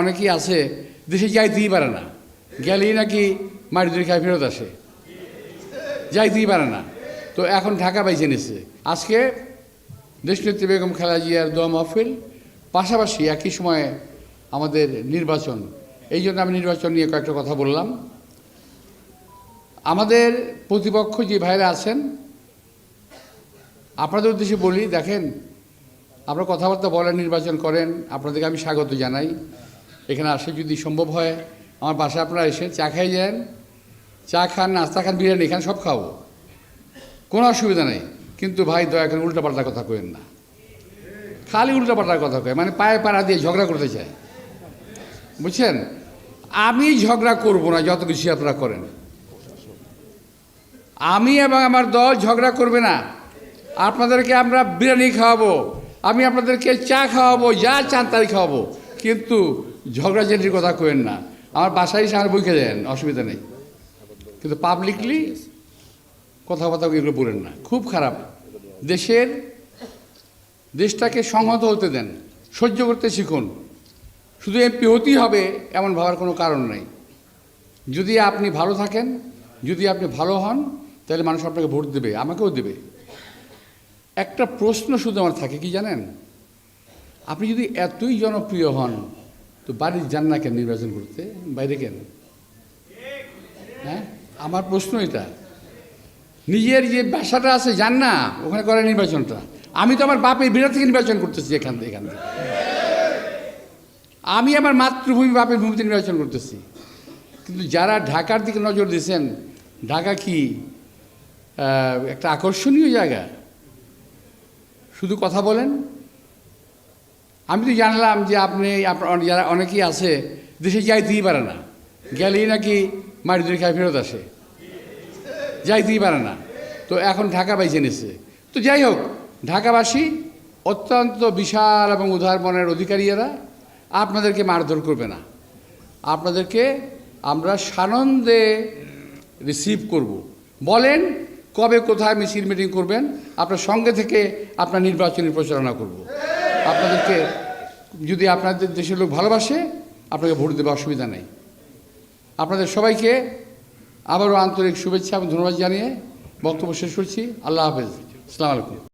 অনেকেই আছে দেশে যাইতেই পারে না, গেলেই নাকি মাটি ধরে খায় ফেরত আসে, যাইতেই পারে না। তো এখন ঢাকা বাইছে নিচ্ছে। আজকে দেশনেত্রী বেগম খালেদা জিয়ার দোয়া মাহফিল, পাশাপাশি একই সময়ে আমাদের নির্বাচন। এই জন্য আমি নির্বাচন নিয়ে কয়েকটা কথা বললাম। আমাদের প্রতিপক্ষ যে ভাইরা আছেন, আপনাদের উদ্দেশ্যে বলি, দেখেন আপনারা কথাবার্তা বলেন, নির্বাচন করেন, আপনাদেরকে আমি স্বাগত জানাই। এখানে আসে যদি সম্ভব হয় আমার বাসায় আপনারা এসে চা খাই যান, চা খান, নাস্তা খান, বিরিয়ানি খান, সব খাবো, কোনো অসুবিধা নেই। কিন্তু ভাই দয়া করে উল্টাপাল্টা কথা কইেন না, খালি উল্টাপাল্টার কথা কয়, মানে পায়ে পাড়া দিয়ে ঝগড়া করতে চায়, বুঝছেন? আমি ঝগড়া করব না, যত কিছু আপনারা করেন। আমি এবং আমার দল ঝগড়া করবে না। আপনাদেরকে আমরা বিরিয়ানি খাওয়াবো, আমি আপনাদেরকে চা খাওয়াবো, যা চান তাই খাওয়াবো, কিন্তু ঝগড়াঝাটির কথা কইেন না। আমার বাসায় এসে আমার বইকে দেন, অসুবিধা নেই, কিন্তু পাবলিকলি কথাবার্তা এগুলো বলেন না, খুব খারাপ। দেশটাকে সংহত হতে দেন, সহ্য করতে শিখুন। শুধু এমপি হতেই হবে এমন ভাবার কোনো কারণ নেই। যদি আপনি ভালো থাকেন, যদি আপনি ভালো হন, তাহলে মানুষ আপনাকে ভোট দেবে, আমাকেও দেবে। একটা প্রশ্ন শুধু আমার থাকে, কি জানেন? আপনি যদি এতই জনপ্রিয় হন, তো বাড়ির যান না কেন নির্বাচন করতে, বাইরে কেন? হ্যাঁ, আমার প্রশ্ন এটা। নিজের যে বাসাটা আছে যান না, ওখানে করেন নির্বাচনটা। আমি তো আমার বাপের বিরাট থেকে নির্বাচন করতেছি, এখান থেকে আমি আমার মাতৃভূমি বাপের ভূমিতে নির্বাচন করতেছি। কিন্তু যারা ঢাকার দিকে নজর দিয়েছেন, ঢাকা কি একটা আকর্ষণীয় জায়গা? শুধু কথা বলেন। আমি তো জানলাম যে আপনার যারা অনেকেই আছে দেশে যাইতেই পারে না, গেলেই নাকি মাটি ধরে খায় ফেরত আসে, যাইতেই পারে না। তো এখন ঢাকা বাইছে নিচ্ছে। তো যাই হোক, ঢাকাবাসী অত্যন্ত বিশাল এবং উদার মনের অধিকারী এরা, আপনাদেরকে মারধর করবে না। আপনাদেরকে আমরা সানন্দে রিসিভ করব। বলেন কবে কোথায় মিছিল মিটিং করবেন, আপনার সঙ্গে থেকে আপনার নির্বাচনী প্রচারণা করব। আপনাদেরকে যদি আপনাদের দেশের লোক ভালোবাসে, আপনাকে ভোট দেবে, অসুবিধা নেই। আপনাদের সবাইকে আবারও আন্তরিক শুভেচ্ছা এবং ধন্যবাদ জানিয়ে বক্তব্য শেষ করছি। আল্লাহ হাফেজ, আসসালামু আলাইকুম।